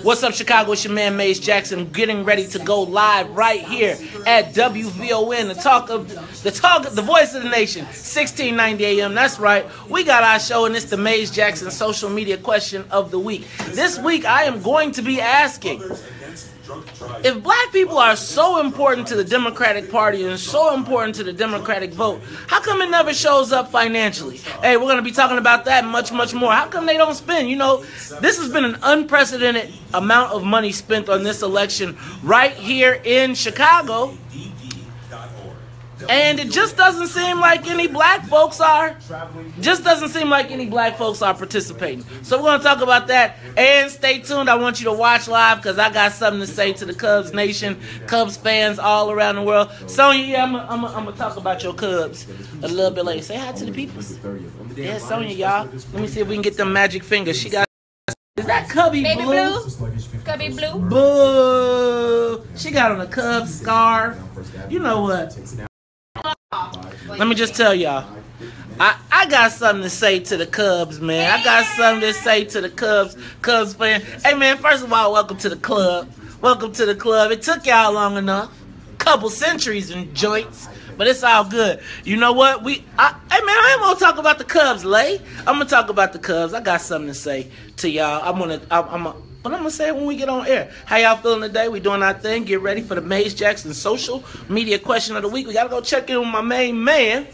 What's up, Chicago? It's your man, Maze Jackson, getting ready to go live right here at WVON, the voice of the nation, 1690 AM. That's right. We got our show, and it's the Maze Jackson social media question of the week. This week, I am going to be asking, if black people are so important to the Democratic Party and so important to the Democratic vote, how come it never shows up financially? Hey, we're going to be talking about that much more. How come they don't spend? You know, this has been an unprecedented amount of money spent on this election right here in Chicago. And it just doesn't seem like any black folks are participating. So we're going to talk about that. And stay tuned. I want you to watch live because I got something to say to the Cubs Nation, Cubs fans all around the world. Sonya, yeah, I'm going to talk about your Cubs a little bit later. Say hi to the people. Yeah, Sonya, y'all. Let me see if we can get them magic fingers. She got... Is that Cubby Baby Blue? Cubby Blue. Boo! She got on a Cubs scarf. You know what? Let me just tell y'all, I got something to say to the Cubs, man. I got something to say to the Cubs fan. Hey, man, first of all, welcome to the club. Welcome to the club. It took y'all long enough. Couple centuries in joints, but it's all good. You know what? Hey, man, I ain't gonna talk about the Cubs, Lay. I'm gonna talk about the Cubs. I got something to say to y'all. But I'm going to say it when we get on air. How y'all feeling today? We doing our thing. Get ready for the Maze Jackson social media question of the week. We got to go check in with my main man.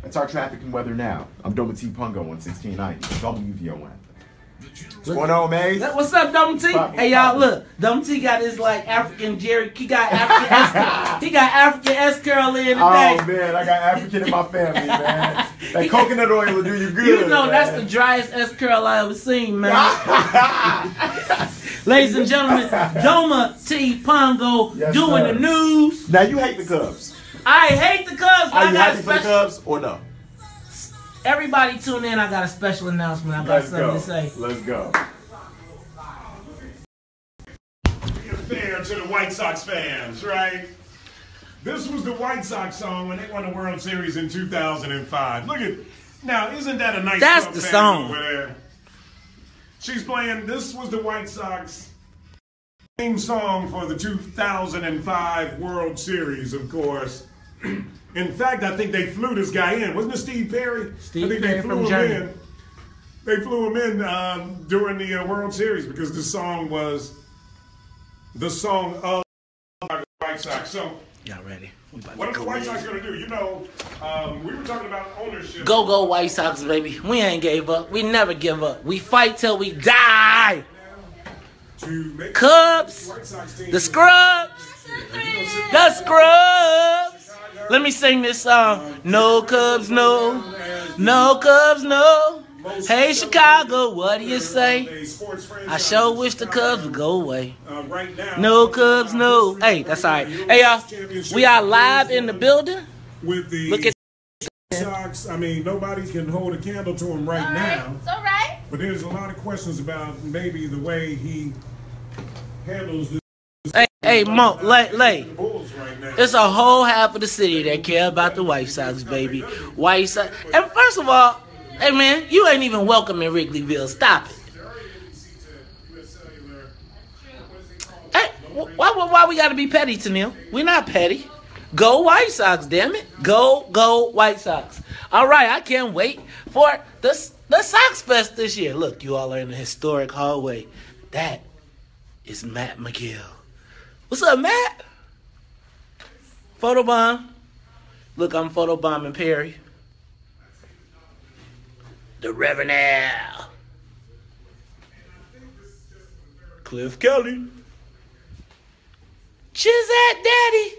That's our traffic and weather now. I'm Doma T. Pungo on 1690 WVON. What's going on, Maze? What's up, Doma T? Hey, y'all, look. Doma T got his, like, African Jerry. He got African S-curl in today. Oh, man, I got African in my family, man. That coconut oil will do you good. You know, man. That's the driest S-curl I ever seen, man. Ladies and gentlemen, Doma T. Pungo doing the news. Now, you hate the Cubs. I hate the Cubs, but Are you happy for the Cubs or no? Everybody tune in. I got a special announcement. I got something to say. Let's go. Be fair to the White Sox fans, right? This was the White Sox song when they won the World Series in 2005. Look at, now, isn't that a nice That's the song. Over there? She's playing, this was the White Sox theme song for the 2005 World Series, of course. In fact, I think they flew this guy in. Wasn't it Steve Perry? Steve I think Perry they flew from him Germany. in. They flew him in during the World Series because the song was the song of the White Sox. So, y'all ready? What are the White Sox going to do? You know, we were talking about ownership. Go White Sox, baby. We ain't gave up. We never give up. We fight till we die. Cubs, the Scrubs, the Scrubs. Let me sing this song. No Cubs, no. No Cubs, no. Hey, Chicago, what do you say? I sure wish the Cubs would go away. No Cubs, no. Hey, that's all right. Hey, y'all, we are live in the building. Look at Sox. I mean, nobody can hold a candle to him right now. It's all right. But there's a lot of questions about maybe the way he handles this. Hey, Mo, Lay. It's a whole half of the city that care about the White Sox, baby. White Sox. And first of all, hey, man, you ain't even welcome in Wrigleyville. Stop it. Hey, why we got to be petty, Tennille? We're not petty. Go White Sox, damn it. Go White Sox. All right, I can't wait for the Sox Fest this year. Look, you all are in the historic hallway. That is Matt McGill. What's up, Matt? Photobomb. Look, I'm photobombing Perry. The Reverend Al. Cliff Kelly. Chizette Daddy.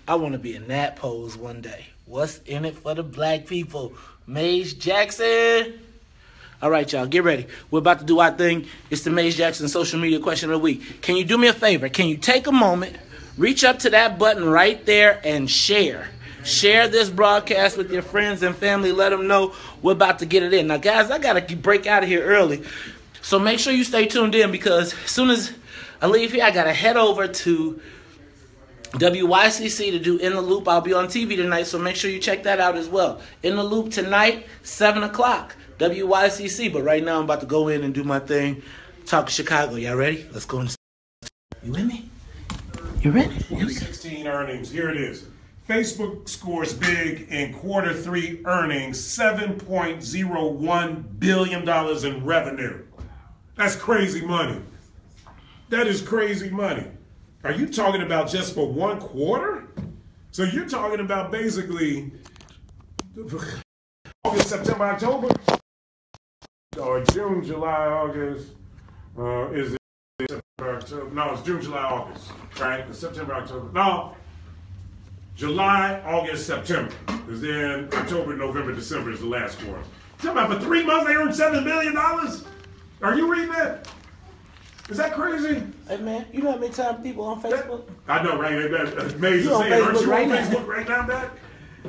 I want to be in that pose one day. What's in it for the black people? Maze Jackson. All right, y'all, get ready. We're about to do our thing. It's the Maze Jackson social media question of the week. Can you do me a favor? Can you take a moment, reach up to that button right there and share? Share this broadcast with your friends and family. Let them know we're about to get it in. Now, guys, I got to break out of here early. So make sure you stay tuned in because as soon as I leave here, I got to head over to WYCC to do In the Loop. I'll be on TV tonight, so make sure you check that out as well. In the Loop tonight, 7 o'clock, WYCC. But right now, I'm about to go in and do my thing. Talk Chicago. Y'all ready? Let's go. You with me? You ready? 2016 earnings. Here it is. Facebook scores big in quarter 3 earnings, $7.01 billion in revenue. That's crazy money. That is crazy money. Are you talking about just for 1 quarter? So you're talking about basically August, September, October? Or June, July, August. Is it September, October? No, it's June, July, August. Right? It's September, October. No. July, August, September. Because then October, November, December is the last quarter. You're talking about for 3 months they earned $7 billion? Are you reading that? Is that crazy? Hey, man, you know how many times people on Facebook? I know, right? Amazing. Aren't you on Facebook right now, Matt?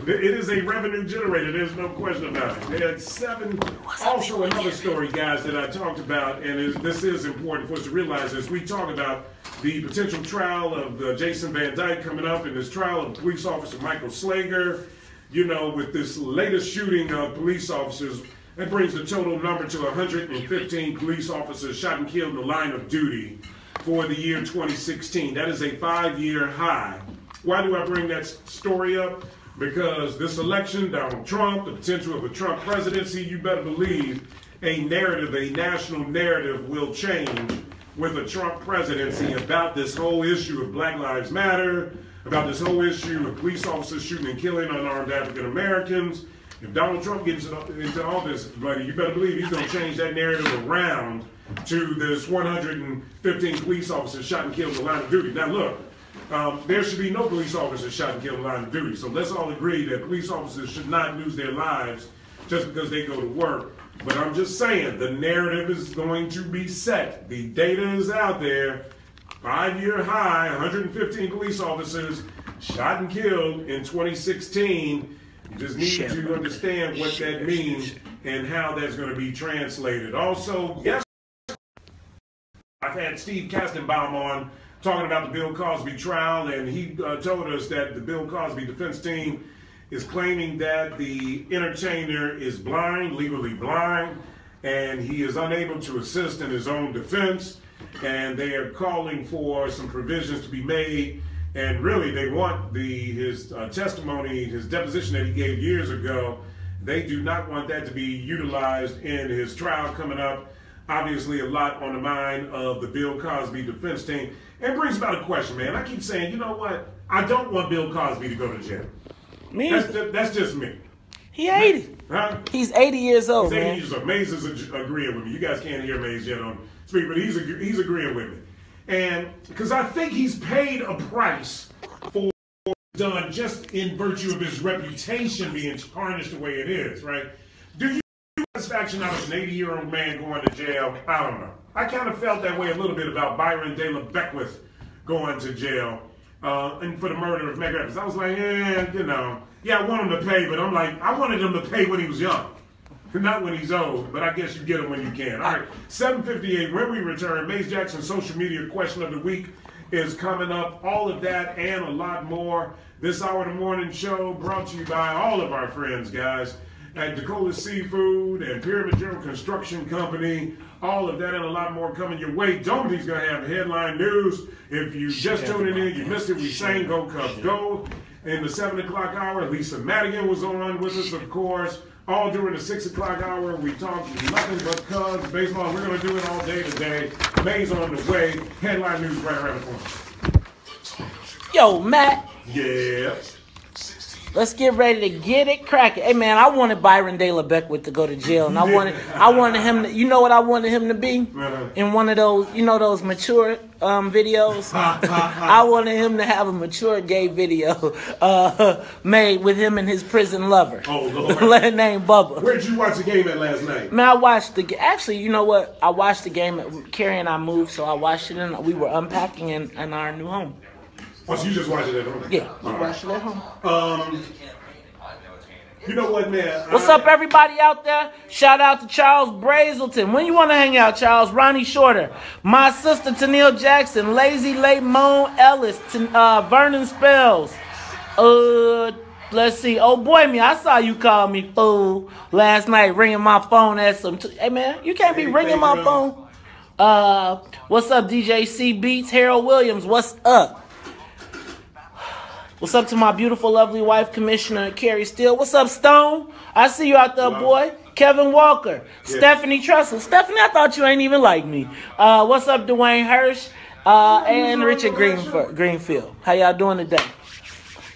It is a revenue generator. There's no question about it. They had 7. Also, another story, guys, that I talked about, and this is important for us to realize as we talk about the potential trial of Jason Van Dyke coming up in this trial of police officer Michael Slager, you know, with this latest shooting of police officers. That brings the total number to 115 police officers shot and killed in the line of duty for the year 2016. That is a 5-year high. Why do I bring that story up? Because this election, Donald Trump, the potential of a Trump presidency, you better believe a narrative, a national narrative will change with a Trump presidency about this whole issue of Black Lives Matter, about this whole issue of police officers shooting and killing unarmed African Americans. If Donald Trump gets into office, buddy, you better believe he's going to change that narrative around to this 115 police officers shot and killed in the line of duty. Now, look, there should be no police officers shot and killed in the line of duty. So let's all agree that police officers should not lose their lives just because they go to work. But I'm just saying, the narrative is going to be set. The data is out there. 5-year high, 115 police officers shot and killed in 2016. You just need to understand what that means and how that's going to be translated. Also, yes, I've had Steve Kastenbaum on talking about the Bill Cosby trial, and he told us that the Bill Cosby defense team is claiming that the entertainer is blind, legally blind, and he is unable to assist in his own defense, and they are calling for some provisions to be made. And really, they want his testimony, his deposition that he gave years ago. They do not want that to be utilized in his trial coming up. Obviously, a lot on the mind of the Bill Cosby defense team. It brings about a question, man. I keep saying, you know what? I don't want Bill Cosby to go to jail. Me? That's just me. He 80. Huh? He's 80 years old, He's 80 man. years old. Maze is agreeing with me. You guys can't hear Maze yet on speak, but he's agreeing with me. And because I think he's paid a price for what he's done just in virtue of his reputation being tarnished the way it is, right? Do you get satisfaction out of an 80-year-old man going to jail? I don't know. I kind of felt that way a little bit about Byron De La Beckwith going to jail and for the murder of Meg Evans. I was like, yeah, I want him to pay, but I'm like, I wanted him to pay when he was young. Not when he's old, but I guess you get him when you can. All right, 7:58, when we return, Maze Jackson's social media question of the week is coming up. All of that and a lot more. This hour of the morning show brought to you by all of our friends, guys, at Dakota Seafood and Pyramid General Construction Company. All of that and a lot more coming your way. Dominic's going to have headline news. If you just tuned in, you missed it. We sang Go Cubs Go. In the 7 o'clock hour, Lisa Madigan was on with us, of course. All during the 6 o'clock hour, we talked nothing but Cubs baseball. We're going to do it all day today. May's on the way. Headline news right around the corner. Yo, Matt. Yeah. Let's get ready to get it cracking. Hey, man, I wanted Byron De La Beckwith to go to jail, and I wanted him to, you know what I wanted him to be? In one of those, those mature videos? I wanted him to have a mature gay video made with him and his prison lover. Oh, Lord. Named Bubba. Where'd you watch the game at last night? Man, I watched actually, you know what? I watched the game. Carrie and I moved, so I watched it, and we were unpacking in our new home. Oh, so you just watched it at home? Yeah, we watched it at home. You know what, man? What's up, everybody out there? Shout out to Charles Brazelton. When you want to hang out, Charles? Ronnie Shorter. My sister, Tennille Jackson. Lazy Late Moan Ellis. Vernon Spells. Let's see. Oh, boy, me. I saw you call me fool last night ringing my phone at some... Hey, man, you can't be ringing my phone. What's up, DJ C Beats? Harold Williams, what's up? What's up to my beautiful, lovely wife, Commissioner Carrie Steele? What's up, Stone? I see you out there, boy. Kevin Walker. Yeah. Stephanie Trussell. Stephanie, I thought you ain't even like me. What's up, Dwayne Hirsch? And Richard Greenfield. How y'all doing today?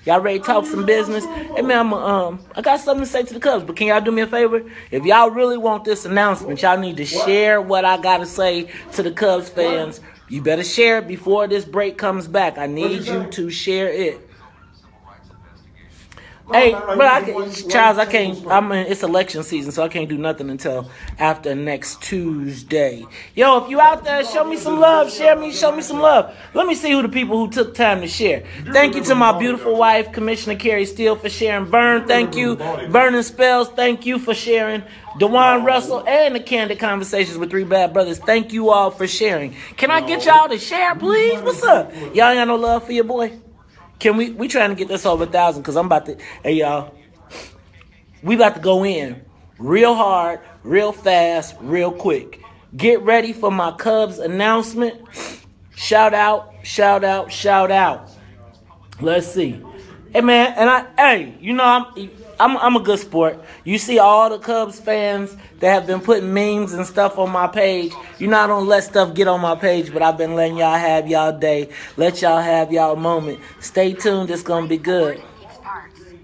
Y'all ready to talk some business? Hey, man, I got something to say to the Cubs, but can y'all do me a favor? If y'all really want this announcement, y'all need to share what I got to say to the Cubs fans. You better share it before this break comes back. I need you to share it. Hey, but Charles, I can't. It's election season, so I can't do nothing until after next Tuesday. Yo, if you out there, show me some love. Show me some love. Let me see who the people who took time to share. Thank you to my beautiful wife, Commissioner Carrie Steele, for sharing. Vern, thank you. Vernon Spells, thank you for sharing. DeJuan Russell and the Candid Conversations with Three Bad Brothers, thank you all for sharing. Can I get y'all to share, please? What's up? Y'all ain't got no love for your boy? Can we trying to get this over 1,000 because I'm about to, hey y'all, we about to go in real hard, real fast, real quick. Get ready for my Cubs announcement. Shout out. Let's see. Hey man, and you know I'm a good sport. You see all the Cubs fans that have been putting memes and stuff on my page. You know I don't let stuff get on my page, but I've been letting y'all have y'all day. Let y'all have y'all moment. Stay tuned. It's going to be good.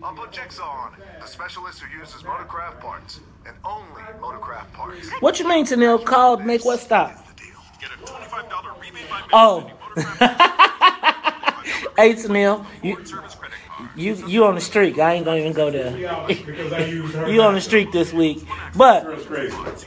I'll put Jigsaw on it. The specialist who uses Motorcraft parts. And only Motorcraft parts. What you mean, Tennille? Called make what stop? Get a $25 rebate by oh. Hey, Tennille. You on the streak. I ain't gonna even go there. You on the streak this week. But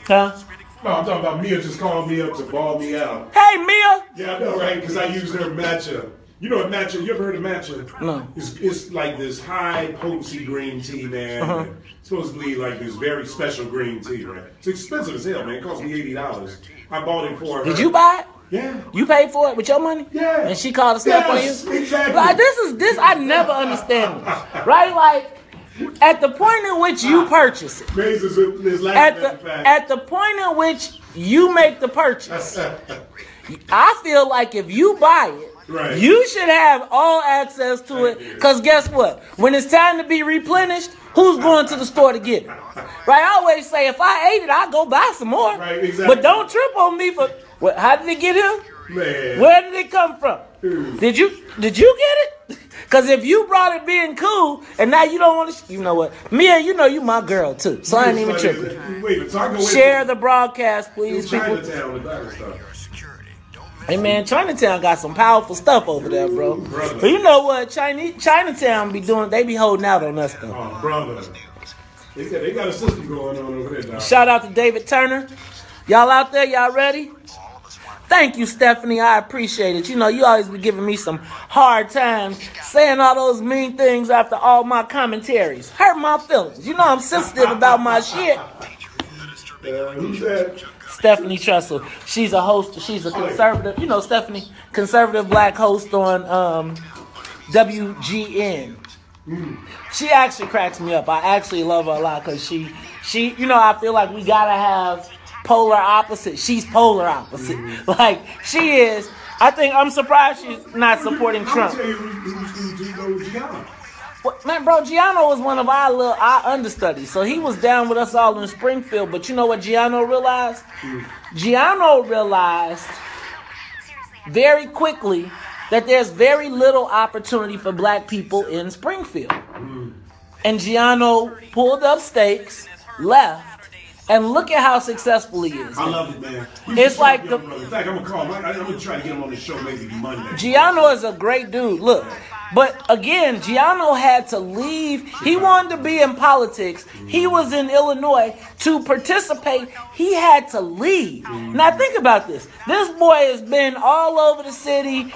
huh? No, I'm talking about Mia just called me up to ball me out. Hey, Mia! Yeah, I know, right? Because I used her matcha. You know what matcha? You ever heard of matcha? No. It's like this high potency green tea, man. It's supposed to be like this very special green tea, right? It's expensive as hell, man. It cost me $80. I bought it for her. Did you buy it? Yeah. You paid for it with your money? Yeah. And she called a snap on you? Exactly. Like, this I never understand this. Right? Like, at the point in which you purchase it, at the point in which you make the purchase, I feel like if you buy it, right, you should have all access to it. Because guess what? When it's time to be replenished, who's going to the store to get it? Right? I always say, if I ate it, I'll go buy some more. Right, exactly. But don't trip on me for... What, how did it get here? Man. Where did it come from? Did you get it? Because if you brought it being cool, and now you don't want to... You know what? Mia, you know you my girl, too. So I ain't even tripping. Share the broadcast, please, people. Hey, man, Chinatown got some powerful stuff over there, bro. But you know what? Chinatown they be holding out on us, though. Oh, brother. They got a system going on over there, dog. Shout out to David Turner. Y'all out there? Y'all ready? Thank you, Stephanie. I appreciate it. You know, you always be giving me some hard times, saying all those mean things after all my commentaries. Hurt my feelings. You know I'm sensitive about my shit. Who's that? Stephanie Trussell. She's a host. She's a conservative. You know, Stephanie, conservative black host on WGN. She actually cracks me up. I actually love her a lot because she, you know, I feel like we gotta have polar opposite. She's polar opposite. Like she is. I'm surprised she's not supporting Trump. I'll tell you who's Gianno. Well, man, bro, Gianno was one of our understudies, so he was down with us all in Springfield. But you know what Gianno realized? Gianno realized very quickly that there's very little opportunity for black people in Springfield. And Gianno pulled up stakes, left, and look at how successful he is. I love it, man. It's like in fact, I'm gonna call him. I'm gonna try to get him on the show maybe Monday. Gianno is a great dude. Look, but again, Gianno had to leave. He wanted to be in politics. He was in Illinois to participate. He had to leave. Now think about this. This boy has been all over the city.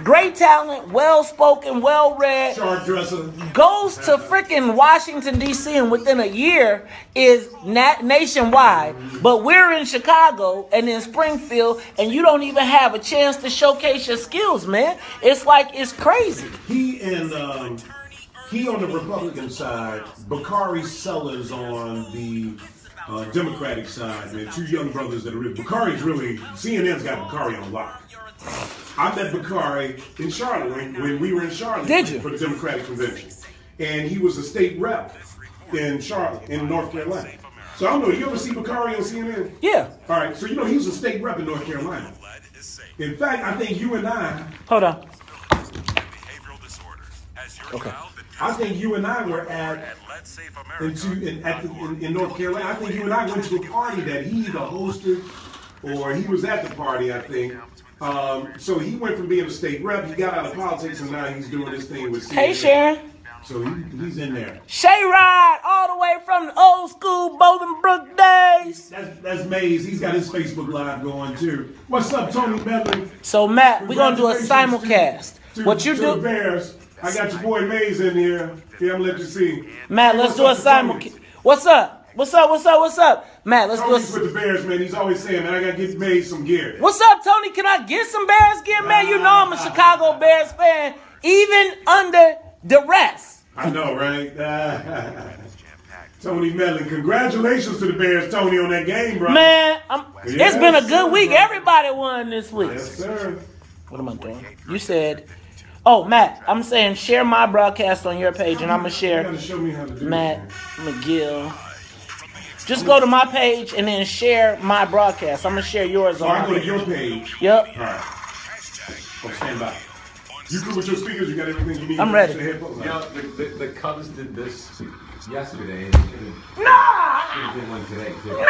great talent, well-spoken, well-read, Shark dresser. goes to freaking Washington, D.C. and within a year is nationwide. But we're in Chicago and in Springfield and you don't even have a chance to showcase your skills, man. It's like, it's crazy. He on the Republican side, Bakari Sellers on the Democratic side, man. Two young brothers that are really, CNN's got Bakari on lock. I met Bakari in Charlotte when we were in Charlotte. Did you? For the Democratic convention. And he was a state rep in Charlotte, in North Carolina. So I don't know, you ever see Bakari on CNN? Yeah. All right, so he was a state rep in North Carolina. In fact, I think you and I... Hold on. Okay. I think you and I were in North Carolina. I think you and I went to a party that he either hosted or he was at the party, I think. So he went from being a state rep, he got out of politics, and now he's doing this thing with CNN. Hey, Sharon. So he's in there. Shay Rod, all the way from the old school Bolingbrook days. That's Maze. He's got his Facebook Live going, too. What's up, Tony Medley? So, Matt, we're going to do a simulcast. What you do? The Bears. I got your boy Maze in here. Yeah, I'm going to let you see. Matt, let's do a simulcast. What's up? What's up? Matt, let's do a... Tony's with the Bears, man. He's always saying, man, I got to get Maze some gear. What's up, Tony? Can I get some Bears gear, man? You know I'm a Chicago Bears fan, even under duress. I know, right? Tony Medley, congratulations to the Bears, Tony, on that game, bro. Man, it's been a good week. Everybody won this week. Yes, sir. What am I doing? You said... Oh, Matt, I'm saying share my broadcast on your page, and I'm going to share Matt McGill. Just go to my page and then share my broadcast. I'm going to share yours on I go to your page. Yep. All right. Oh, stand by. You good with your speakers? You got everything you need? I'm ready. The Cubs did this yesterday. And should have did one today, too.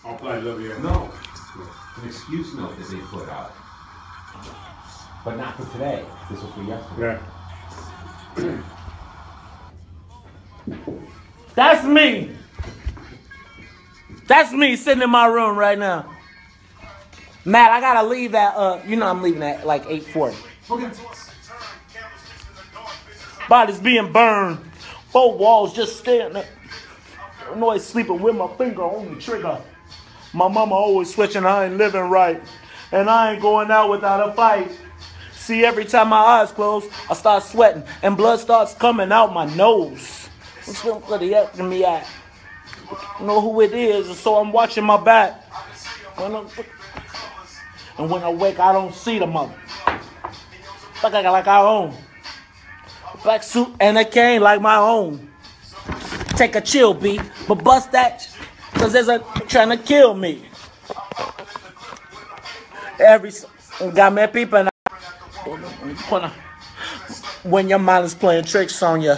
I'll play love you. No. It's an excuse note that they put out. But not for today. This was for yesterday. Yeah. That's me. That's me sitting in my room right now. Matt, I gotta leave at I'm leaving at like 8:40. Okay. Body's being burned. 4 walls just staring at. Noise sleeping with my finger on the trigger. My mama always switching, I ain't living right. And I ain't going out without a fight. See, every time my eyes close, I start sweating and blood starts coming out my nose. What's for the after me at? I know who it is, so I'm watching my back. And when I wake, I don't see the mother. Like our own. Black suit and a cane like my own. Take a chill beat, but bust that, cause there's a trying to kill me. Got me people. When your mind is playing tricks on you.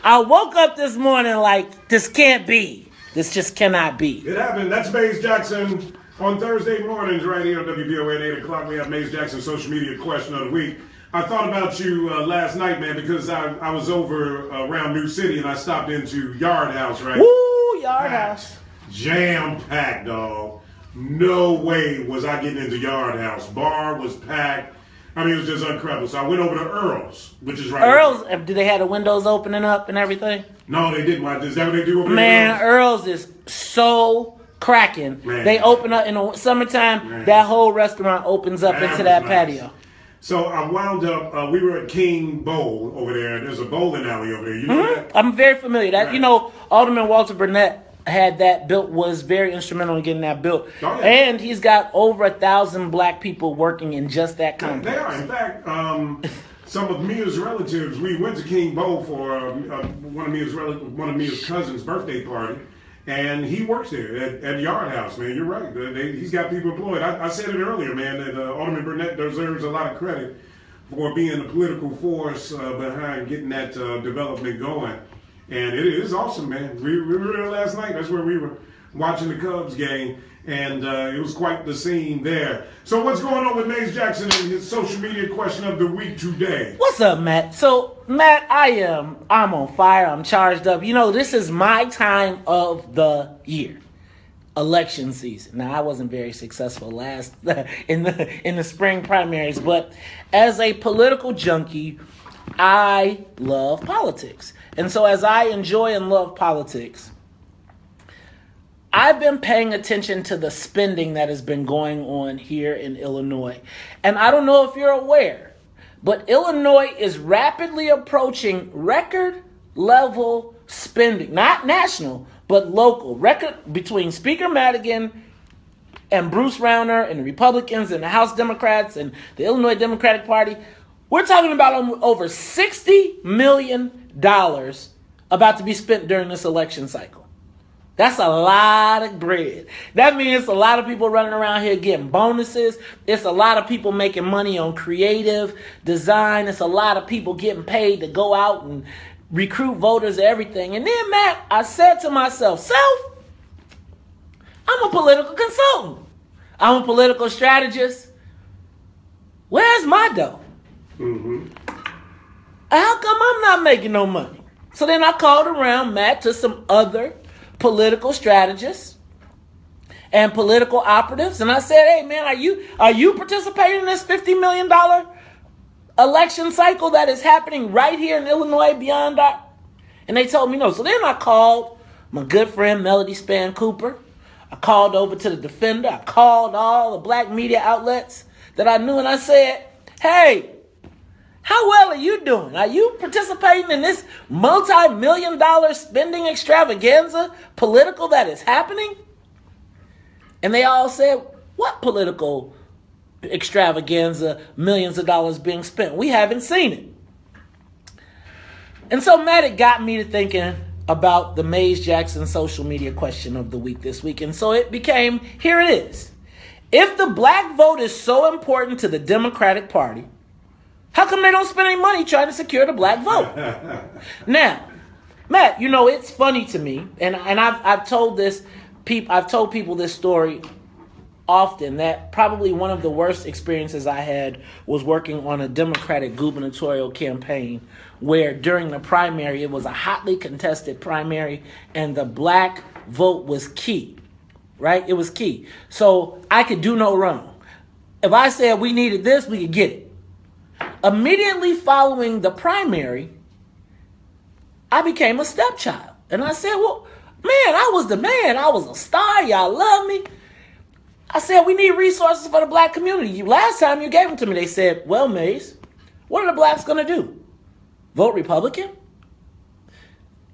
I woke up this morning like, this can't be. This just cannot be. It happened. That's Maze Jackson on Thursday mornings right here on WVON at 8 o'clock. We have Maze Jackson's social media question of the week. I thought about you last night, man, because I was over around New City and I stopped into Yard House, right? Woo, Yard House. Jam-packed, dog. No way was I getting into Yard House. Bar was packed. I mean, it was just incredible. So I went over to Earl's, which is right Earl's, did they have the windows opening up and everything? No, they didn't. Is that what they do over there? Man, Earl's is so cracking. Man. They open up in the summertime, man. That whole restaurant opens up into that patio. So I wound up, we were at King Bowl over there. There's a bowling alley over there. You know that? I'm very familiar. That, right. Alderman Walter Burnett had that built, was very instrumental in getting that built. Oh, yeah. And he's got over 1,000 black people working in just that complex. They are. In fact, some of Mia's relatives, we went to King Bowl for one of Mia's cousins' birthday party, and he works there at Yard House, man. You're right. He's got people employed. I said it earlier, man, that Alderman Burnett deserves a lot of credit for being a political force behind getting that development going. And it is awesome, man. We were there last night. That's where we were watching the Cubs game. And it was quite the scene there. So what's going on with Maze Jackson and his social media question of the week today? What's up, Matt? So, Matt, I'm on fire. I'm charged up. This is my time of the year. election season. Now, I wasn't very successful last in the spring primaries, but as a political junkie, I love politics. And so as I enjoy and love politics, I've been paying attention to the spending that has been going on here in Illinois. And I don't know if you're aware, but Illinois is rapidly approaching record level spending, not national, but local. Record between Speaker Madigan and Bruce Rauner and the Republicans and the House Democrats and the Illinois Democratic Party. We're talking about over $60 million about to be spent during this election cycle. That's a lot of bread. That means a lot of people running around here getting bonuses. It's a lot of people making money on creative design. It's a lot of people getting paid to go out and recruit voters and everything. And then, Matt, I said to myself, I'm a political consultant. I'm a political strategist. Where's my dough? How come I'm not making no money? So then I called around, Matt, to some other political strategists and political operatives, and I said, hey, man, are you participating in this $50 million election cycle that is happening right here in Illinois beyond our... And they told me no. So then I called my good friend Melody Spann Cooper. I called over to the Defender. I called all the black media outlets that I knew, and I said, hey, how well are you doing? Are you participating in this multi-million-dollar spending extravaganza political that is happening? And they all said, what political extravaganza, millions of dollars being spent? We haven't seen it. And so, Matt, it got me to thinking about the Mays Jackson social media question of the week this week. And so it became, here it is. If the black vote is so important to the Democratic Party, how come they don't spend any money trying to secure the black vote? Now, Matt, you know, it's funny to me, and I've told people this story often, that probably one of the worst experiences I had was working on a Democratic gubernatorial campaign where during the primary, it was a hotly contested primary, and the black vote was key, right? It was key. So I could do no wrong. If I said we needed this, we could get it. Immediately following the primary, I became a stepchild. And I said, well, man, I was the man. I was a star. Y'all love me. I said, we need resources for the black community. Last time you gave them to me, they said, well, Mays, what are the blacks going to do? Vote Republican?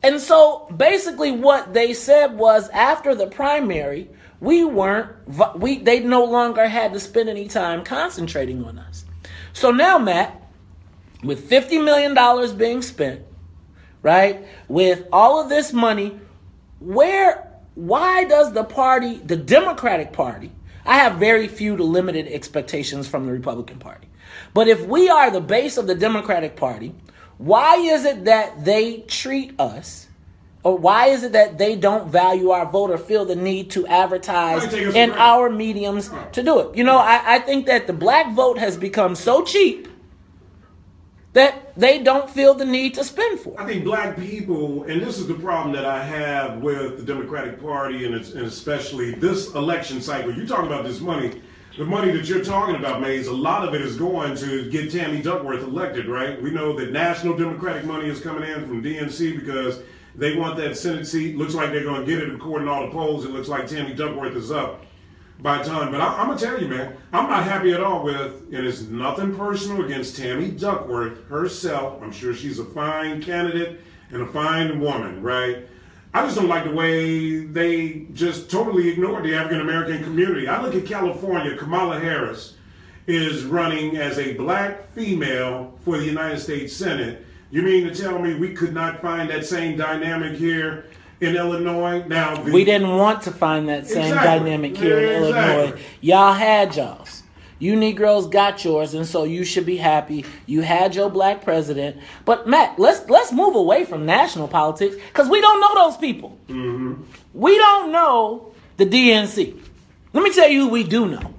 And so basically what they said was after the primary, they no longer had to spend any time concentrating on us. So now, Matt, with $50 million being spent, right, with all of this money, why does the Democratic Party, I have very few to limited expectations from the Republican Party, but if we are the base of the Democratic Party, why is it that they treat us, or why is it that they don't value our vote or feel the need to advertise in our mediums to do it? You know, I think that the black vote has become so cheap that they don't feel the need to spend for it. I think black people, and this is the problem that I have with the Democratic Party and especially this election cycle. You talk about this money. The money that you're talking about, Mays, a lot of it is going to get Tammy Duckworth elected, right? We know that national Democratic money is coming in from DNC because they want that Senate seat. Looks like they're going to get it according to all the polls. It looks like Tammy Duckworth is up by a ton. But I'm going to tell you, man, I'm not happy at all with, and it's nothing personal against Tammy Duckworth herself. I'm sure she's a fine candidate and a fine woman, right? I just don't like the way they just totally ignored the African-American community. I look at California, Kamala Harris is running as a black female for the United States Senate. You mean to tell me we could not find that same dynamic here in Illinois? Now we didn't want to find that same dynamic here in Illinois. Y'all had y'all's. You Negroes got yours, and so you should be happy. You had your black president. But Matt, let's move away from national politics because we don't know those people. Mm-hmm. We don't know the DNC. Let me tell you who we do know.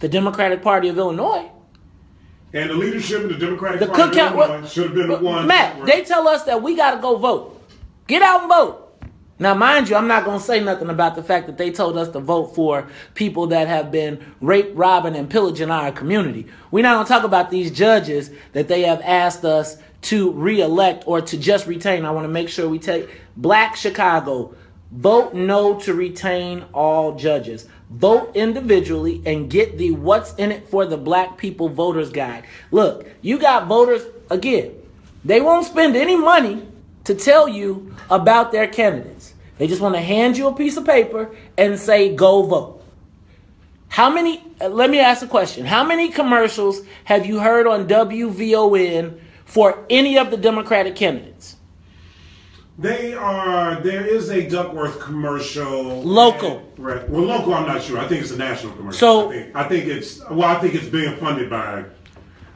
The Democratic Party of Illinois. And the leadership of the Democratic Party of Illinois should have been the one. Matt, they tell us that we got to go vote. Get out and vote. Now, mind you, I'm not going to say nothing about the fact that they told us to vote for people that have been raped, robbing, and pillaging our community. We're not going to talk about these judges that they have asked us to re-elect or to just retain. I want to make sure we take Black Chicago. Vote no to retain all judges. Vote individually and get the What's in It for the Black People Voters Guide. Look, you got voters, again, they won't spend any money to tell you about their candidates. They just want to hand you a piece of paper and say, go vote. Let me ask a question. How many commercials have you heard on WVON for any of the Democratic candidates? There is a Duckworth commercial. Local. Right. Well, local, I'm not sure. I think it's a national commercial. So I think it's being funded by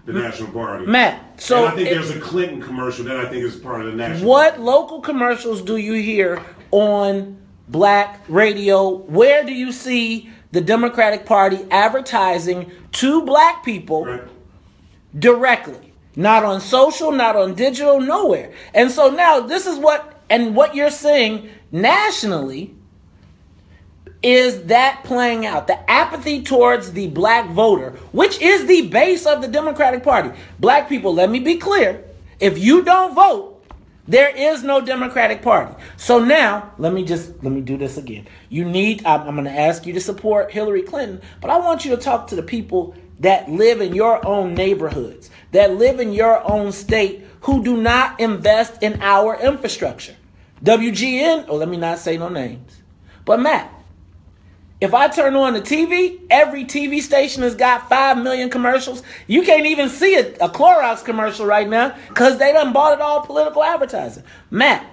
the National Party. Matt, so and I think there's a Clinton commercial that I think is part of the national. What local commercials do you hear on Black radio? Where do you see the Democratic Party advertising to Black people directly? Not on social, not on digital, nowhere. And so now this is what you're seeing nationally is that playing out. The apathy towards the Black voter, which is the base of the Democratic Party. Black people, let me be clear. If you don't vote, there is no Democratic Party. So now, let me do this again. I'm going to ask you to support Hillary Clinton, but I want you to talk to the people that live in your own neighborhoods, that live in your own state, who do not invest in our infrastructure. WGN, let me not say no names. But Matt, if I turn on the TV, every TV station has got 5 million commercials. You can't even see a Clorox commercial right now because they done bought it all political advertising. Matt,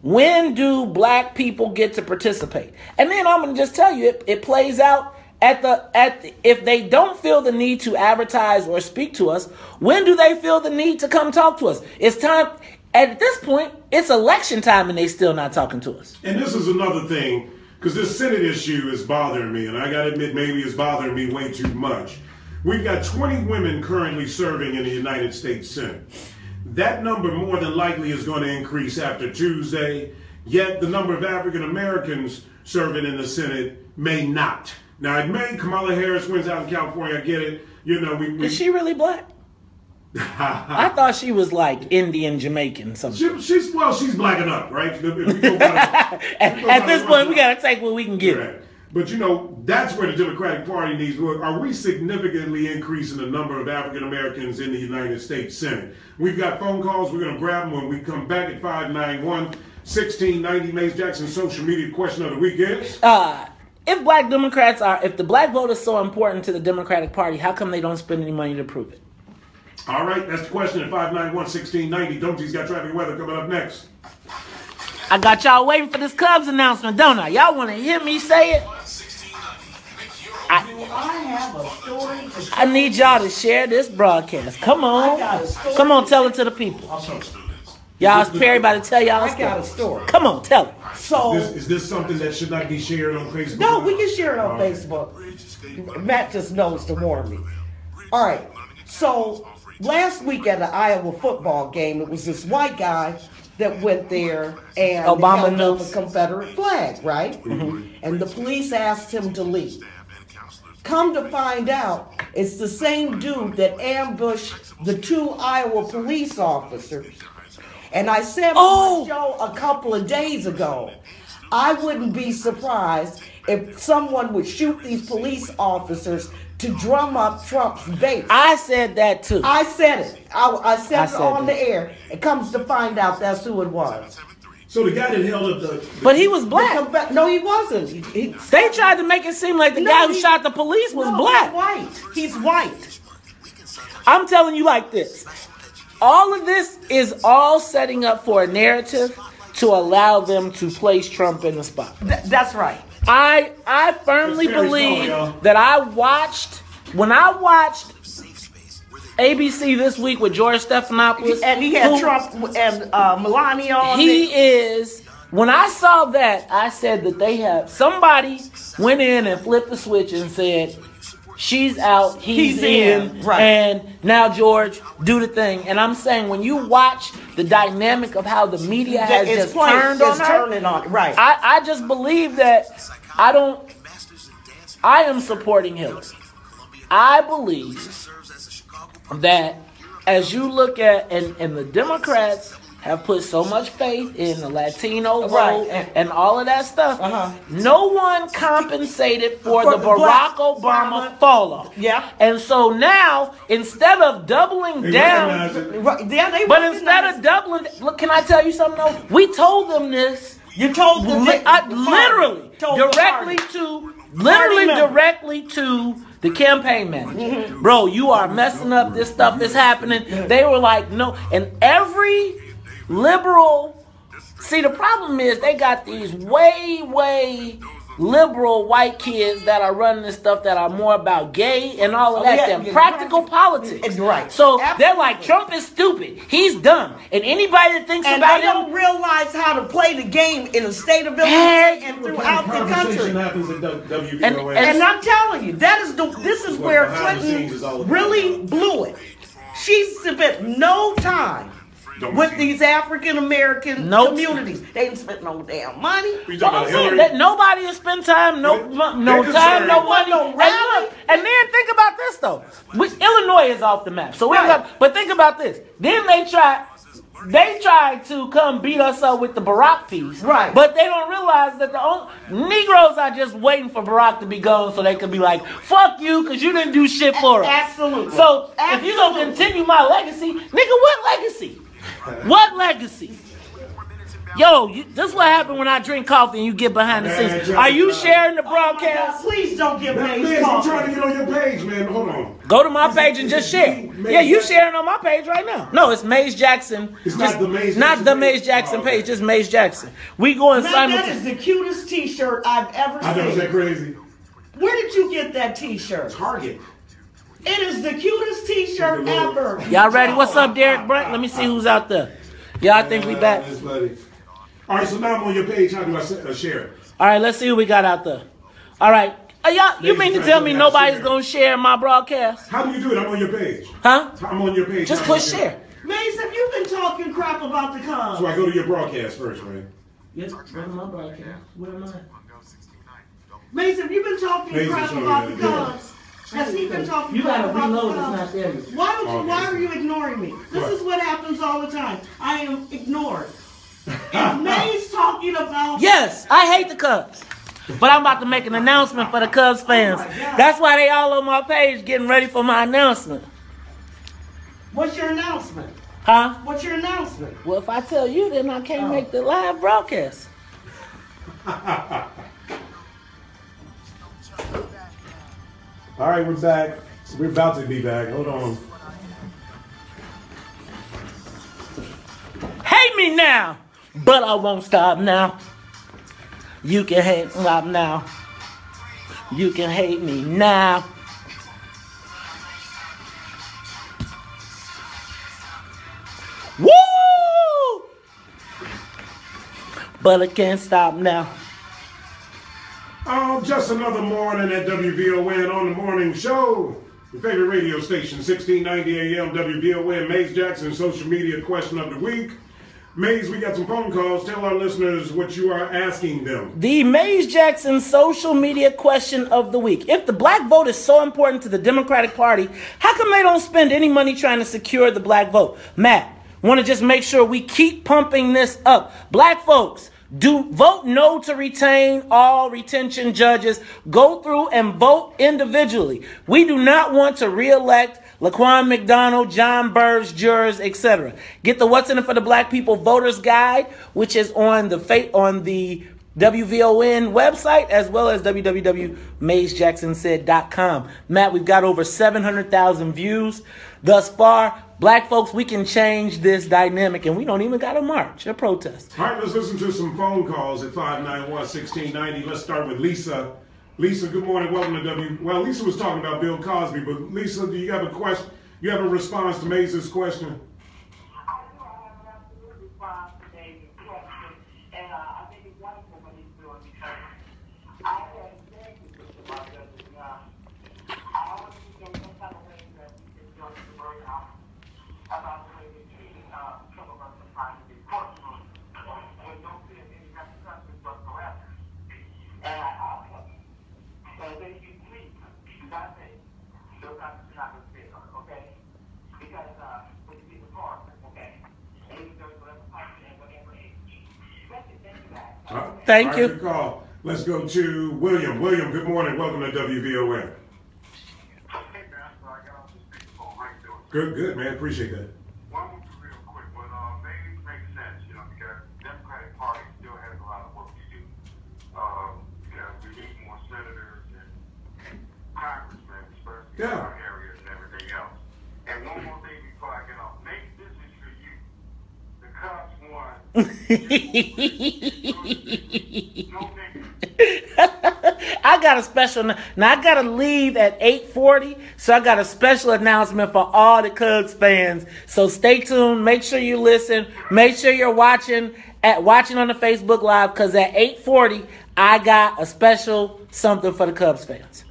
when do Black people get to participate? And then I'm going to just tell you, it plays out if they don't feel the need to advertise or speak to us, when do they feel the need to come talk to us? It's time. At this point, it's election time and they still not talking to us. And this is another thing, because this Senate issue is bothering me, and I got to admit, maybe it's bothering me way too much. We've got 20 women currently serving in the United States Senate. That number more than likely is going to increase after Tuesday, yet the number of African Americans serving in the Senate may not. Now, it may, Kamala Harris wins out in California, I get it. You know, Is she really Black? I thought she was like Indian, Jamaican, something. She's Black enough, right? At this point, we got to take what we can get. Right. But, you know, that's where the Democratic Party needs to work. Are we significantly increasing the number of African Americans in the United States Senate? We've got phone calls. We're going to grab them when we come back at 591-1690. Mace Jackson's social media question of the week is? If the Black vote is so important to the Democratic Party, how come they don't spend any money to prove it? All right, that's the question at 591-1690. Dontie's got traffic and weather coming up next. I got y'all waiting for this Cubs announcement, don't I? Y'all want to hear me say it? I need y'all to share this broadcast. Come on. Come on, tell it to the people. Y'all, Perry about to tell y'all a story. I got a story. Come on, tell it. So, is this something that should not be shared on Facebook? No, we can share it on Facebook. Matt just knows to warn me. All right. So, last week at the Iowa football game, it was this white guy that went there and held up a Confederate flag, right? Mm-hmm. And the police asked him to leave. Come to find out, it's the same dude that ambushed the 2 Iowa police officers. And I said on my show a couple of days ago, I wouldn't be surprised if someone would shoot these police officers to drum up Trump's base. I said that too. I said it. I said it on the air. It comes to find out that's who it was. So the guy that held up the... But he was Black. No, he wasn't. They tried to make it seem like the guy who shot the police was Black. He's white. I'm telling you like this. All of this is all setting up for a narrative to allow them to place Trump in the spot. That's right. I firmly believe that when I watched ABC This Week with George Stephanopoulos. And he had Trump and Melania on when I saw that, I said that somebody went in and flipped the switch and said, she's out, he's in, right. and now George, do the thing. And I'm saying, when you watch the dynamic of how the media has It's just turned on her, turning on, right. I just believe that I am supporting Hillary. I believe that as you look at, and the Democrats have put so much faith in the Latino vote and all of that stuff. No one compensated for the Barack Obama fall off. Yeah. And so now, instead of doubling down, instead of doubling, look, can I tell you something though? We told them this. You told them literally directly to the campaign manager. Bro, you are messing up. This stuff is happening. They were like, no. And every liberal, see, the problem is they got these way liberal white kids that are running this stuff that are more about gay and all of that than practical politics. Right. So they're like, Trump is stupid. He's dumb. And anybody that thinks about him, don't realize how to play the game in the state of Illinois and throughout the country. Happens at WVON. And I'm telling you, this is where Clinton really blew it. She spent no time with these African American communities. They didn't spend no damn money. I'm saying that nobody has spent time, no time, no money, no rally. And then think about this though. Illinois is off the map. So but think about this. Then they tried to come beat us up with the Barack piece. Right. But they don't realize that the Negroes are just waiting for Barack to be gone so they could be like, fuck you, because you didn't do shit for us. Absolutely. So if you're going to continue my legacy, nigga, what legacy? What legacy? Yo, this is what happened when I drink coffee and you get behind the scenes. Are you sharing the broadcast? Please don't get Maze, I'm trying to get on your page, man. Hold on. Go to my page and just share. Yeah, you sharing on my page right now. No, it's Maze Jackson. It's not the Maze Jackson. Not the Maze Jackson page, just Maze Jackson. We going simultaneously. That is the cutest T-shirt I've ever seen. I know, is that crazy? Where did you get that T-shirt? Target. It is the cutest T-shirt ever. Y'all ready? What's up, Derek Brent? Let me see who's out there. Yeah, I think we back. That's funny. All right, so now I'm on your page. How do I share it? All right, let's see who we got out there. All right. You mean to tell me nobody's going to share my broadcast? How do you do it? I'm on your page. Huh? I'm on your page. Just push share. Mace, have you been talking crap about the Cubs? So I go to your broadcast first, right? Yes, go to my broadcast. Where am I? Mace, have you been talking crap about the Cubs? Has he been talking crap about the Cubs? It's not there. Why are you ignoring me? This is what happens all the time. I am ignored. If May's talking about... Yes, I hate the Cubs. But I'm about to make an announcement for the Cubs fans. That's why they all on my page getting ready for my announcement. What's your announcement? Huh? What's your announcement? Well, if I tell you, then I can't make the live broadcast. All right, we're back. We're about to be back. Hold on. Hate me now, but I won't stop now. You can hate me now. You can hate me now. Woo! But I can't stop now. Oh, just another morning at WVON on the morning show. Your favorite radio station, 1690 AM WVON. Maze Jackson, social media question of the week. Maze, we got some phone calls. Tell our listeners what you are asking them. The Maze Jackson social media question of the week. If the black vote is so important to the Democratic Party, how come they don't spend any money trying to secure the black vote? Matt, want to just make sure we keep pumping this up. Black folks, vote no to retain all retention judges. Go through and vote individually. We do not want to re-elect Laquan McDonald, John Burrs, jurors, etc. Get the What's in It for the Black People Voters Guide, which is on the WVON website, as well as www.mazejacksonsaid.com. Matt, we've got over 700,000 views thus far. Black folks, we can change this dynamic, and we don't even got a march, a protest. All right, let's listen to some phone calls at 591-1690. Let's start with Lisa. Lisa, good morning. Welcome to Well, Lisa was talking about Bill Cosby, but Lisa, do you have a question? You have a response to Maze's question? I do. I have an absolute response to David's question, and I think it's wonderful what he's doing because I have said about Justice Young. I Thank All right, you. Good call. Let's go to William. William, good morning. Welcome to WVON. Good, man. Appreciate that. One real quick one. Maybe it makes sense, you know, because the Democratic Party still has a lot of work to do. We need more senators and congressmen, especially in our areas and everything else. And one more thing before I get off. Maybe this is for you. The Cubs won. I got a special. Now I gotta leave at 8:40, so I got a special announcement for all the Cubs fans. So stay tuned. Make sure you listen. Make sure you're watching on the Facebook Live, because at 8:40 I got a special something for the Cubs fans.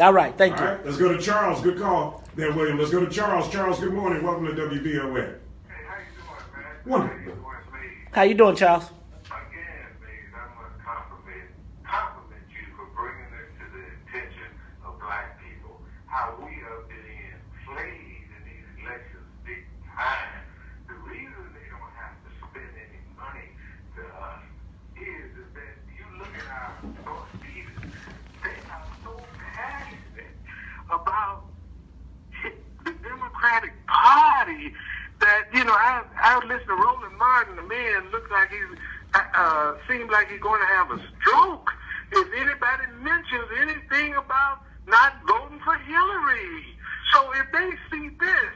All right, thank you. All right, let's go to Charles. Good call there, William. Let's go to Charles. Charles, good morning. Welcome to WVON. Hey, how you doing, man? Wonderful. How you doing, Charles? Again, ladies, I must compliment you for bringing this to the attention of black people. How we have been played in these elections big time. The reason they don't have to spend any money to us is that you look at our source leaders, they are so passionate about the Democratic Party that, you know, I listen to Roland Martin. The man looks like seems like he's going to have a stroke if anybody mentions anything about not voting for Hillary. So if they see this,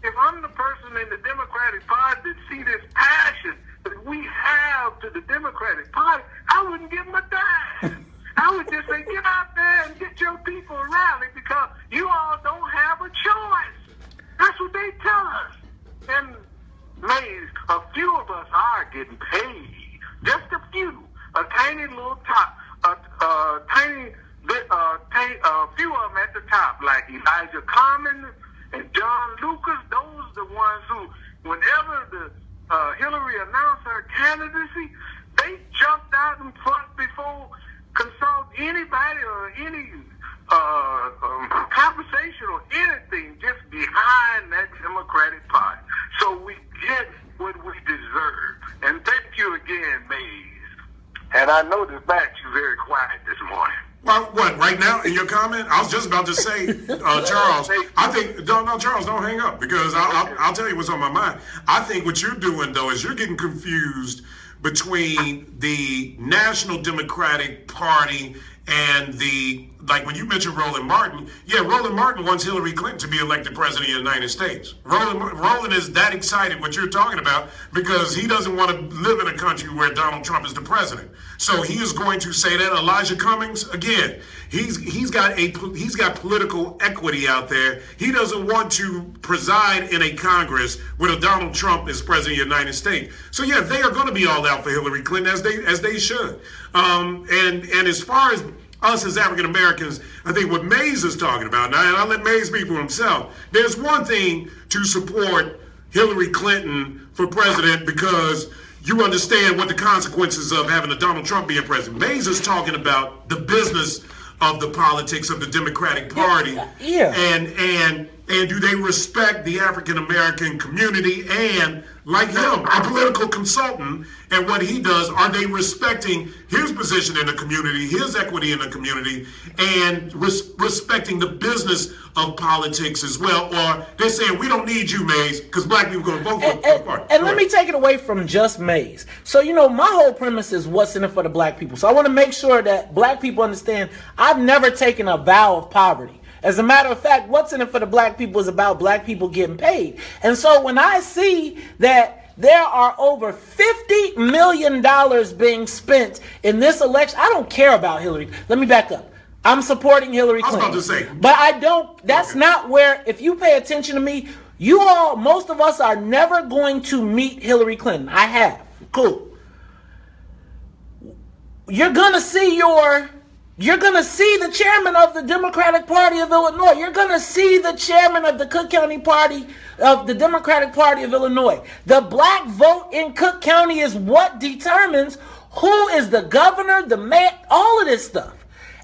if I'm the person in the Democratic Party that see this passion that we have to the Democratic Party, I wouldn't give them a dime. I would just say, get out there and get your people rallied, because you all don't have a choice. That's what they tell us. And Mays, a few of us are getting paid. Just a few. A tiny little top. A few of them at the top, like Elijah Common and John Lucas. Those are the ones who, whenever the Hillary announced her candidacy, they jumped out in front before consult anybody or any conversation or anything, just behind that Democratic Party. So we get what we deserve. And thank you again, Mays. And I noticed that you're very quiet this morning. Well, what, right now in your comment? I was just about to say, Charles, I think, no, Charles, don't hang up, because I'll tell you what's on my mind. I think what you're doing, though, is you're getting confused between the National Democratic Party and the, like when you mentioned Roland Martin, yeah, Roland Martin wants Hillary Clinton to be elected president of the United States. Roland is that excited what you're talking about because he doesn't want to live in a country where Donald Trump is the president. So he is going to say that. Elijah Cummings, again, he's got political equity out there. He doesn't want to preside in a Congress where Donald Trump is president of the United States. So yeah, they are going to be all out for Hillary Clinton, as they should. And as far as us as African Americans, I think what Mays is talking about, and I'll let Mays speak for himself, there's one thing to support Hillary Clinton for president because you understand what the consequences of having a Donald Trump being president. Mays is talking about the business of the politics of the Democratic Party. Yeah. And do they respect the African American community, and like him, a political consultant, and what he does, are they respecting his position in the community, his equity in the community, and respecting the business of politics as well? Or they're saying, we don't need you, Mays, because black people are going to vote for the party. And let me take it away from just Mays. So, you know, my whole premise is what's in it for the black people. So I want to make sure that black people understand I've never taken a vow of poverty. As a matter of fact, what's in it for the black people is about black people getting paid. And so when I see that there are over $50 million being spent in this election, I don't care about Hillary. Let me back up. I'm supporting Hillary Clinton. I was about to say. But I don't, that's not where, if you pay attention to me, you all, most of us are never going to meet Hillary Clinton. I have. Cool. You're going to see the chairman of the Democratic Party of Illinois. You're going to see the chairman of the Cook County Party of the Democratic Party of Illinois. The black vote in Cook County is what determines who is the governor, the mayor, all of this stuff.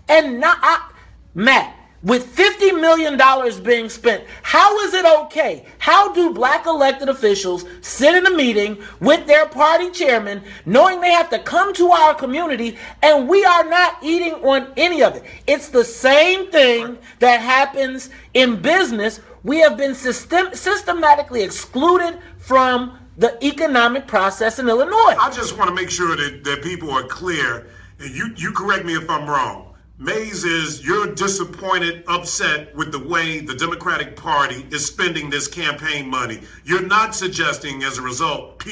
And not, Matt, with $50 million being spent, how is it okay? How do black elected officials sit in a meeting with their party chairman knowing they have to come to our community and we are not eating on any of it? It's the same thing that happens in business. We have been systematically excluded from the economic process in Illinois. I just want to make sure that people are clear, and you correct me if I'm wrong. Mays, you're disappointed, upset with the way the Democratic Party is spending this campaign money. You're not suggesting, as a result,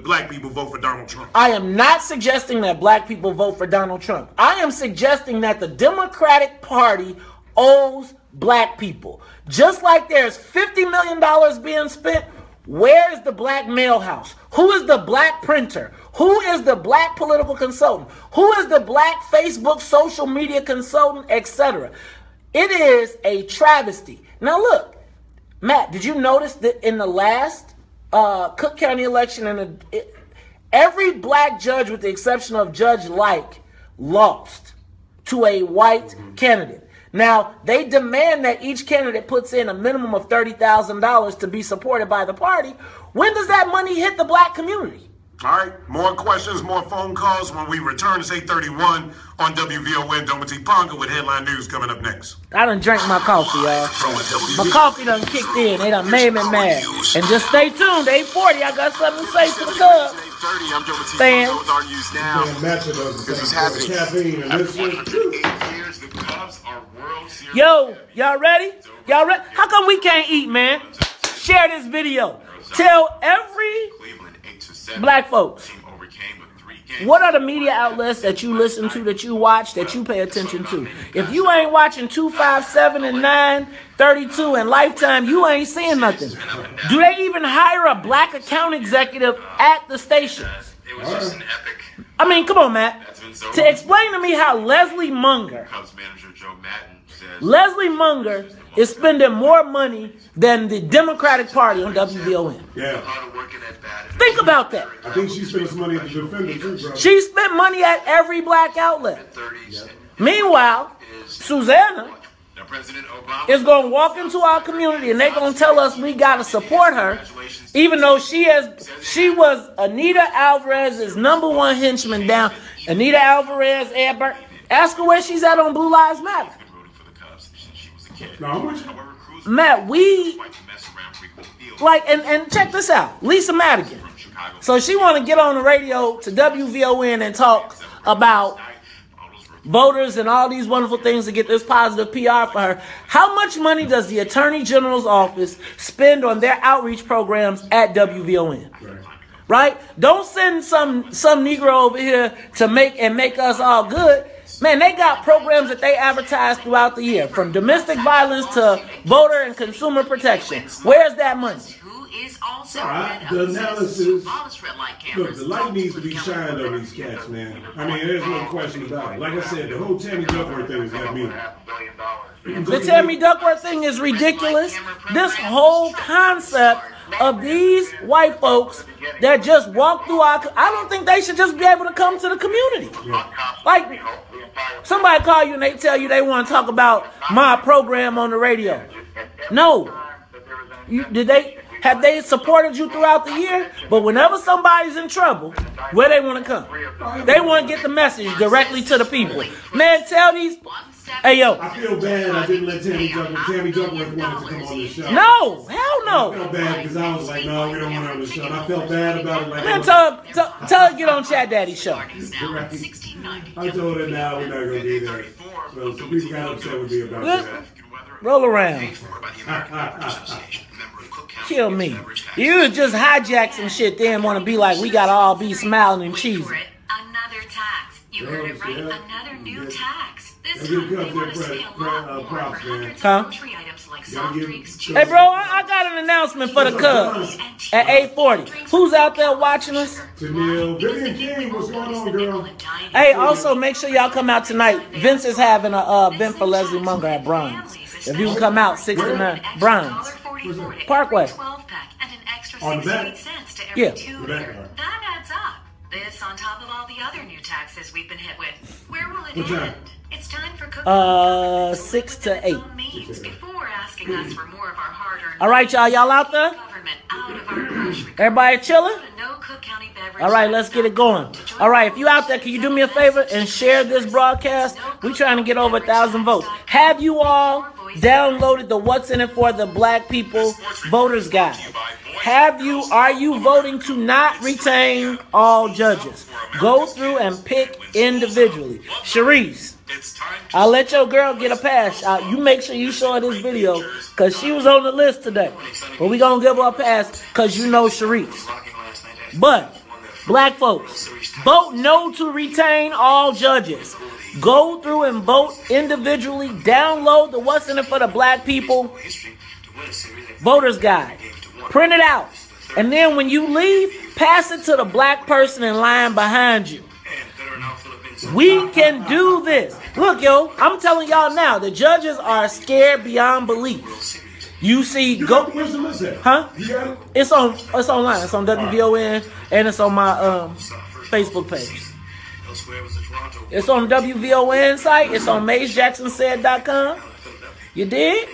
black people vote for Donald Trump. I am not suggesting that black people vote for Donald Trump. I am suggesting that the Democratic Party owes black people. Just like there's $50 million being spent, where is the black mail house? Who is the black printer? Who is the black political consultant? Who is the black Facebook social media consultant, etc.? It is a travesty. Now look, Matt, did you notice that in the last Cook County election, every black judge, with the exception of Judge Like, lost to a white candidate? Now, they demand that each candidate puts in a minimum of $30,000 to be supported by the party. When does that money hit the black community? All right, more questions, more phone calls when we return. It's 8:31 on WVON. Domity Ponga with headline news coming up next. I done drank my coffee, y'all. My coffee done kicked in. They done made me mad. And just stay tuned. 8:40, I got something to say to the Cubs. I'm Domity Fans. Ponga with our news now. This is happening. Caffeine and this one. The Cubs are World Series. Yo, y'all ready? Y'all ready? How come we can't eat, man? Share this video. Tell every black folks, what are the media outlets that you listen to, that you watch, that you pay attention to? If you ain't watching 257 and 9, 32 and Lifetime, you ain't seeing nothing. Do they even hire a black account executive at the stations? It was just an epic. I mean, come on, Matt. To explain to me how Leslie Munger is spending more money than the Democratic Party on WVON. Yeah. Think about that. I think she spent some money at the Defender too, bro. She spent money at every black outlet. Meanwhile, Susanna is going to walk into our community and they're going to tell us we got to support her, even though she was Anita Alvarez's #1 henchman down. Anita Alvarez, Ebert, ask her where she's at on Blue Lives Matter. Matt, we like, and check this out, Lisa Madigan. So she want to get on the radio to WVON and talk about voters and all these wonderful things to get this positive PR for her. How much money does the Attorney General's office spend on their outreach programs at WVON? Right? Don't send some Negro over here to make us all good. Man, they got programs that they advertise throughout the year, from domestic violence to voter and consumer protection. Where's that money? The analysis, look, the light needs to be shined on these cats, man. I mean, there's no question about it. Like I said, the whole Tammy Duckworth thing has got me. The Tammy Duckworth thing is ridiculous. This whole concept of these white folks that just walk through I don't think they should just be able to come to the community. Like, somebody call you and they tell you they want to talk about my program on the radio. No. Have they supported you throughout the year? But whenever somebody's in trouble, where they want to come? They want to get the message directly to the people. Man, tell these... Hey, yo. I feel bad I didn't let Tammy Duckworth wanted to come on the show. No, hell no. I felt bad because I was like, no, we don't want her on the show. And I felt bad about it. Like, man, tell her to get on Chat Daddy's show. Right. I told her now we're not going to be there. So some people got upset with me about that. Roll around. Kill me. You just hijack some shit, then want to be like, we got to all be smiling and cheesy. Another tax. You heard it right. Another new tax. This time they want to see a lot more for hundreds of grocery items like soft drinks, cheese. Hey, bro, I got an announcement for the Cubs at 8:40. Who's out there watching us? Tennille. Vivian King, what's going on, girl? Hey, also, make sure y'all come out tonight. Vince is having a event for Leslie Munger at Bronze. If you can come out, 69 Bronze. Parkway. On that? Yeah. That adds up. This on top of all the other new taxes we've been hit with. Where will it end? It's It's time for 6 to 8. Before asking us for more of our hard-earned All right, y'all out there? government out of our grocery Everybody chilling? no Cook County beverage. All right, let's get it going. All right, if you out there, can you do me a favor and share this broadcast? We're trying to get over 1,000 votes. Have you all downloaded the What's in It for the Black People Voters Guide? Are you voting to not retain all judges? Go through and pick individually. Sharice, I'll let your girl get a pass. You make sure you show her this video because she was on the list today. But we're going to give her a pass because you know Sharice. But, black folks, vote no to retain all judges. Go through and vote individually. Download the What's in It for the Black People Voters Guide. Print it out. And then when you leave, pass it to the black person in line behind you. We can do this. Look, yo, I'm telling y'all now, the judges are scared beyond belief. You see, Where's the list at? huh? You got it? It's online. It's on WVON and it's on my Facebook page. It's on the WVON site. It's on MaysJacksonSaid.com. You dig?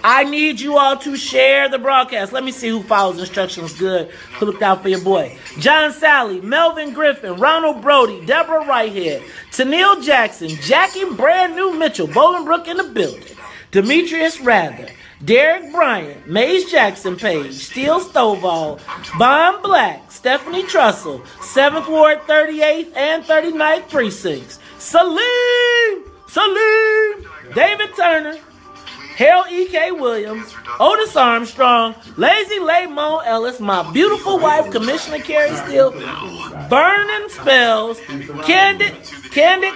I need you all to share the broadcast. Let me see who follows instructions good, who looked out for your boy. John Sally, Melvin Griffin, Ronald Brody, Deborah Whitehead, Tennille Jackson, Jackie Brand New Mitchell, Bolingbrook in the building, Demetrius Rather, Derek Bryant, Mays Jackson Page, Steele Stovall, Von Black, Stephanie Trussell, 7th Ward, 38th, and 39th Precincts, Salim, David Turner, Harold E.K. Williams, Otis Armstrong, Lazy Mo Ellis, my beautiful wife, Commissioner Carrie Steele, Vernon Spells, Candid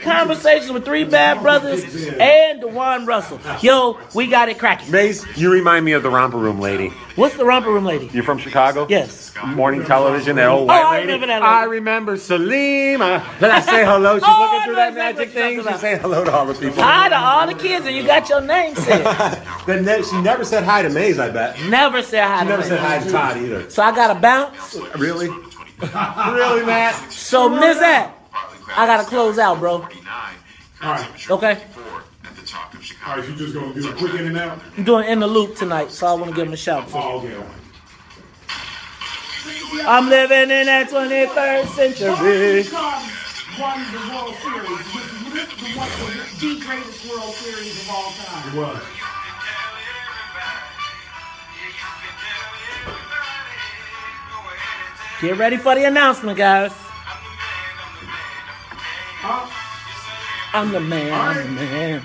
Conversations with Three Bad Brothers, and DeJuan Russell. Yo, we got it cracking. Maze, you remind me of the Romper Room lady. What's the Romper Room lady? You're from Chicago? Yes. Morning television, that old white I lady. remember that lady. I remember Salim. Then I say hello. She's looking through that magic thing. She's saying hello to all the people. Hi to all the kids, and you got your name said. She never said hi to Maze, I bet. Never said hi to She never me. said hi to Todd either. So I got to bounce. Really? Really, Matt? So, Ms. I got to close out, bro. All right. Okay? All right, you just going to do a quick in and out? I'm doing In the Loop tonight, so I want to give him a shout. Oh, okay. I'm living in that 21st century. Won the World Series. This is the greatest World Series of all time. It was. Get ready for the announcement, guys. I'm the man.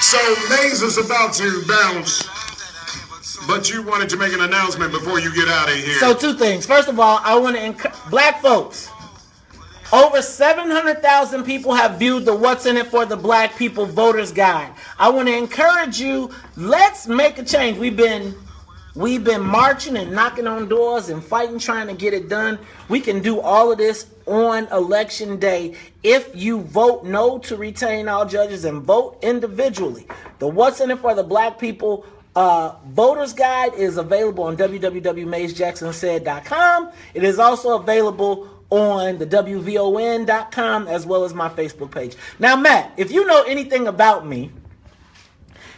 So, Maze is about to bounce, but you wanted to make an announcement before you get out of here. So, two things. First of all, I want to black folks. Over 700,000 people have viewed the What's in It for the Black People Voters Guide. I want to encourage you, let's make a change. We've been marching and knocking on doors and fighting, trying to get it done. We can do all of this on election day if you vote no to retain all judges and vote individually. The What's in It for the Black People Voters Guide is available on www.maysjacksonsaid.com. It is also available on the WVON.com as well as my Facebook page. Now, Matt, if you know anything about me,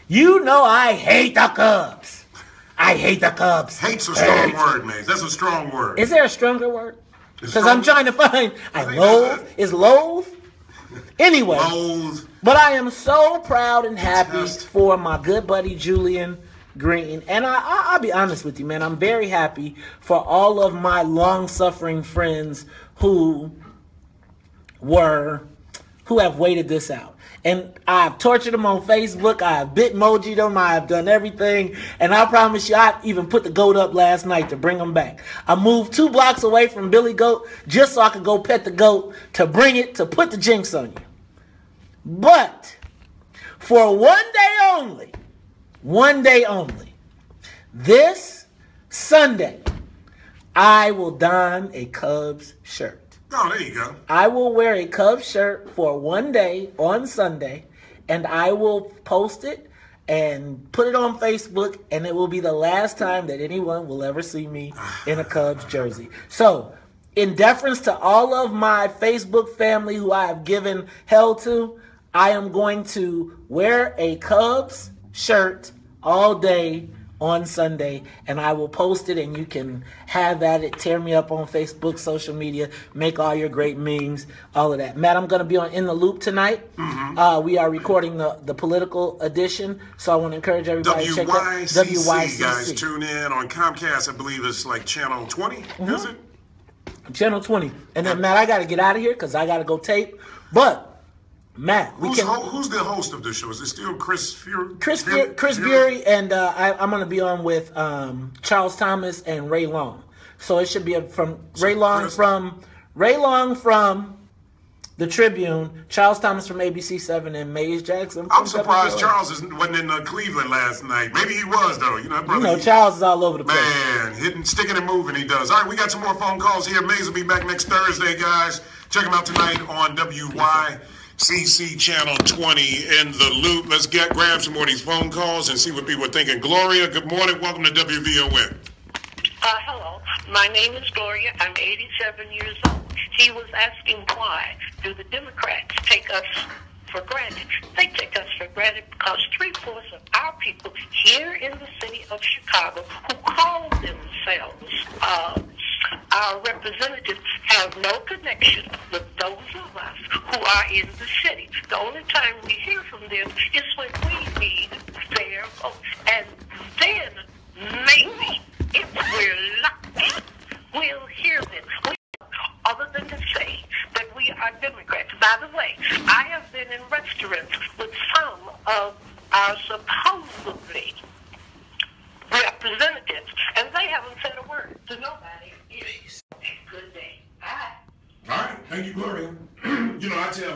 you know I hate the Cubs. I hate the Cubs. Hate's a strong word, Maze. That's a strong word. Is there a stronger word? Because I'm trying to find. I loathe. Is loathe? Anyway. Loathe. But I am so proud and happy for my good buddy Julian Green. And I'll be honest with you, man. I'm very happy for all of my long-suffering friends who have waited this out. And I've tortured them on Facebook. I have bitmojied them. I have done everything. And I promise you, I even put the goat up last night to bring them back. I moved 2 blocks away from Billy Goat just so I could go pet the goat to put the jinx on you. But for one day only, this Sunday, I will don a Cubs shirt. Oh, there you go. I will wear a Cubs shirt for one day on Sunday, and I will post it and put it on Facebook, and it will be the last time that anyone will ever see me in a Cubs jersey. So, in deference to all of my Facebook family who I have given hell to, I am going to wear a Cubs shirt all day on Sunday, and I will post it, and you can have at it. Tear me up on Facebook, social media, make all your great memes, all of that. Matt, I'm going to be on In the Loop tonight. We are recording the political edition, so I want to encourage everybody to check that. WYCC, guys, tune in on Comcast. I believe it's like channel 20, is it? Channel 20. And then, Matt, I got to get out of here because I got to go tape. But Matt, who's the host of this show? Is it still Chris Fury? Chris Fury, and I'm going to be on with Charles Thomas and Ray Long. So it should be Ray Long from the Tribune, Charles Thomas from ABC7, and Maze Jackson. I'm surprised Charles wasn't in Cleveland last night. Maybe he was, though. Charles is all over the place. Man, sticking and moving, he does. All right, we got some more phone calls here. Maze will be back next Thursday, guys. Check him out tonight on WYCC Channel 20 In the Loop. Let's grab some more of these phone calls and see what people are thinking. Gloria, good morning. Welcome to WVON. Hello. My name is Gloria. I'm 87 years old. He was asking why do the Democrats take us for granted? They take us for granted because 3/4 of our people here in the city of Chicago who call themselves our representatives have no connection with those of us who are in the city. The only time we hear from them is when we need their votes. And then maybe if we're lucky, we'll hear them. Other than to say that we are Democrats. By the way, I have been in restaurants with some of our supposedly representatives, and they haven't said a word to nobody. Good day. Bye. All right. Thank you, Gloria. I tell